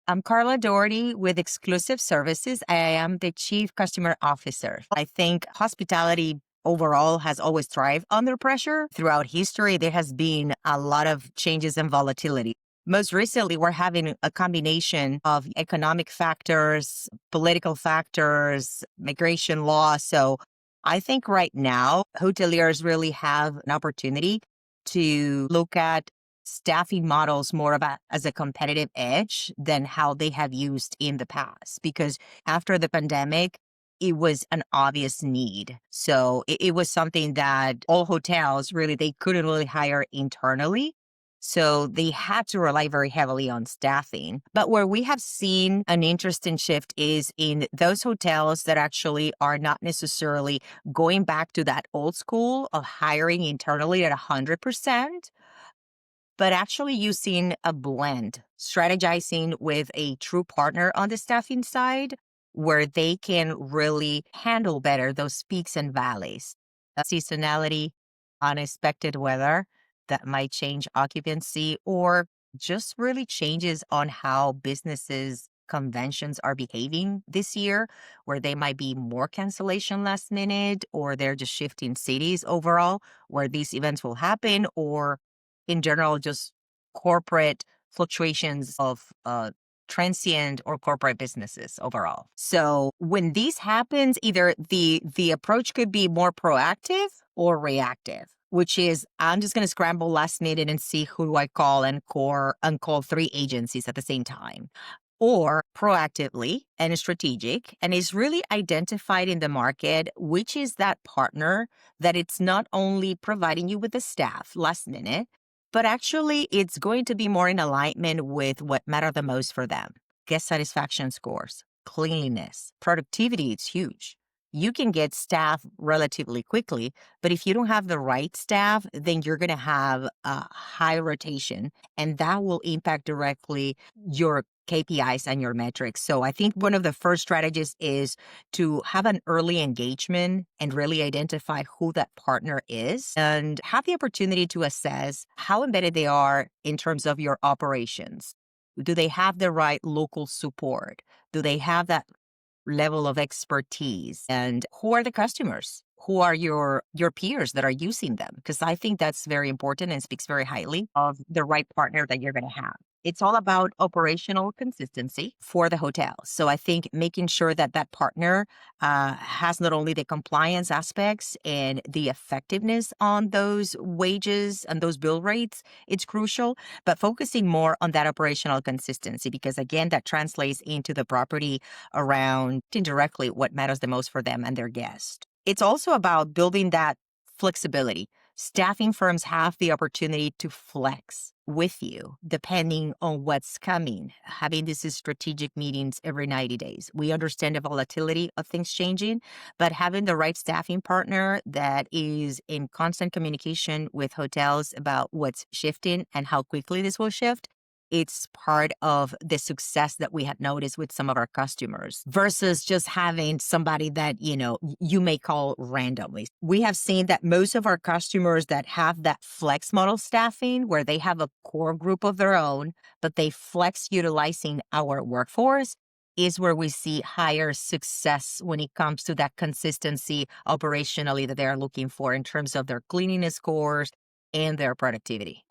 I'm Karla Dougherty with Xclusive Services. I am the Chief Customer Officer. I think hospitality overall has always thrived under pressure. Throughout history, there has been a lot of changes and volatility. Most recently, we're having a combination of economic factors, political factors, migration law. So I think right now, hoteliers really have an opportunity to look at staffing models more as a competitive edge than how they have used in the past. Because after the pandemic, it was an obvious need. So it was something that all hotels really, they couldn't really hire internally. So they had to rely very heavily on staffing. But where we have seen an interesting shift is in those hotels that actually are not necessarily going back to that old school of hiring internally at 100%, but actually using a blend, strategizing with a true partner on the staffing side where they can really handle better those peaks and valleys. Seasonality, unexpected weather that might change occupancy, or just really changes on how businesses conventions are behaving this year, where they might be more cancellation last minute, or they're just shifting cities overall where these events will happen, or in general, just corporate fluctuations of transient or corporate businesses overall. So when these happens, either the approach could be more proactive or reactive, which is I'm just going to scramble last minute and see who do I call and call three agencies at the same time. Or proactively and strategic, and is really identified in the market, which is that partner that it's not only providing you with the staff last minute, but actually it's going to be more in alignment with what matter the most for them. Guest satisfaction scores, cleanliness, productivity, it's huge. You can get staff relatively quickly, but if you don't have the right staff, then you're going to have a high rotation, and that will impact directly your KPIs and your metrics. So I think one of the first strategies is to have an early engagement and really identify who that partner is and have the opportunity to assess how embedded they are in terms of your operations. Do they have the right local support? Do they have that level of expertise? And who are the customers? Who are your peers that are using them? Because I think that's very important and speaks very highly of the right partner that you're going to have. It's all about operational consistency for the hotel. So I think making sure that that partner has not only the compliance aspects and the effectiveness on those wages and those bill rates, it's crucial, but focusing more on that operational consistency, because again, that translates into the property around indirectly what matters the most for them and their guests. It's also about building that flexibility. Staffing firms have the opportunity to flex with you depending on what's coming, having these strategic meetings every 90 days. We understand the volatility of things changing, but having the right staffing partner that is in constant communication with hotels about what's shifting and how quickly this will shift, it's part of the success that we had noticed with some of our customers versus just having somebody that, you may call randomly. We have seen that most of our customers that have that flex model staffing, where they have a core group of their own, but they flex utilizing our workforce, is where we see higher success when it comes to that consistency operationally that they're looking for in terms of their cleanliness scores and their productivity.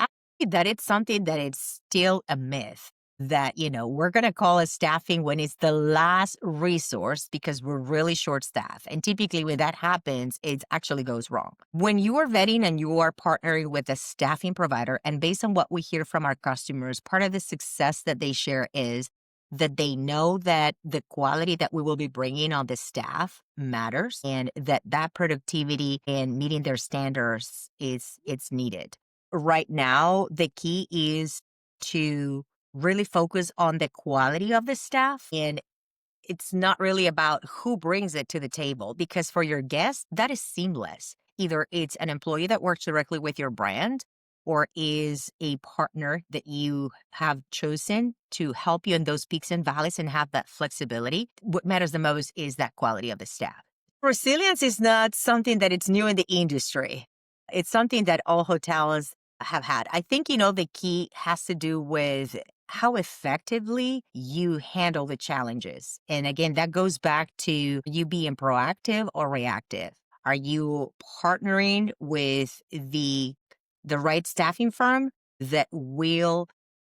That it's something that it's still a myth that, we're going to call it staffing when it's the last resource because we're really short staffed. And typically when that happens, it actually goes wrong. When you are vetting and you are partnering with a staffing provider, and based on what we hear from our customers, part of the success that they share is that they know that the quality that we will be bringing on the staff matters, and that productivity and meeting their standards it's needed. Right now, the key is to really focus on the quality of the staff. And it's not really about who brings it to the table, because for your guests, that is seamless. Either it's an employee that works directly with your brand or is a partner that you have chosen to help you in those peaks and valleys and have that flexibility. What matters the most is that quality of the staff. Resilience is not something that it's new in the industry. It's something that all hotels have had. I think, the key has to do with how effectively you handle the challenges. And again, that goes back to you being proactive or reactive. Are you partnering with the right staffing firm that will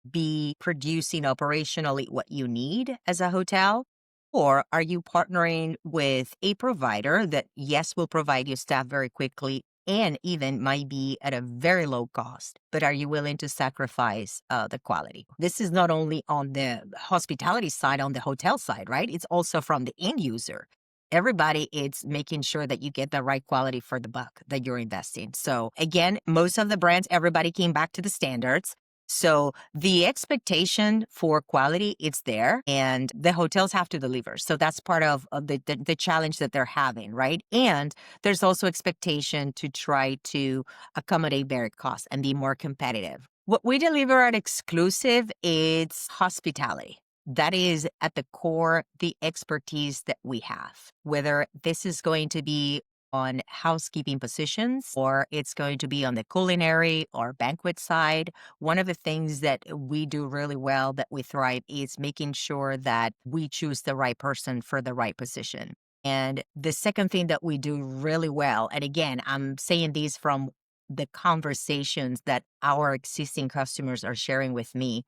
be producing operationally what you need as a hotel? Or are you partnering with a provider that, yes, will provide you staff very quickly and even might be at a very low cost, but are you willing to sacrifice the quality? This is not only on the hospitality side, on the hotel side, right? It's also from the end user. Everybody, it's making sure that you get the right quality for the buck that you're investing. So again, most of the brands, everybody came back to the standards. So the expectation for quality, it's there, and the hotels have to deliver. So that's part of the challenge that they're having, right? And there's also expectation to try to accommodate their costs and be more competitive. What we deliver at Exclusive is hospitality. That is at the core, the expertise that we have, whether this is going to be on housekeeping positions or it's going to be on the culinary or banquet side. One of the things that we do really well, that we thrive, is making sure that we choose the right person for the right position. And the second thing that we do really well, and again, I'm saying these from the conversations that our existing customers are sharing with me,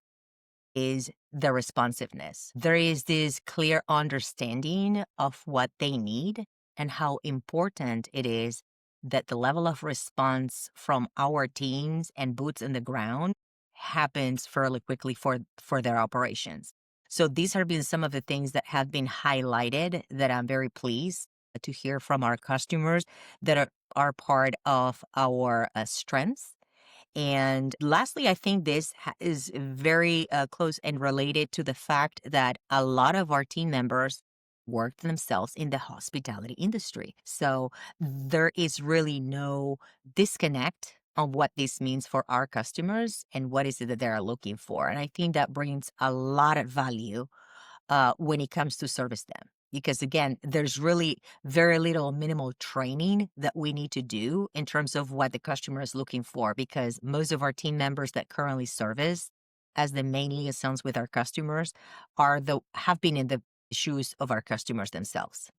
is the responsiveness. There is this clear understanding of what they need and how important it is that the level of response from our teams and boots in the ground happens fairly quickly for their operations. So these have been some of the things that have been highlighted that I'm very pleased to hear from our customers that are part of our strengths. And lastly, I think this is very close and related to the fact that a lot of our team members work themselves in the hospitality industry. So there is really no disconnect on what this means for our customers and what is it that they're looking for. And I think that brings a lot of value when it comes to service them. Because again, there's really very little minimal training that we need to do in terms of what the customer is looking for, because most of our team members that currently service as the main liaisons with our customers have been in the shoes of our customers themselves.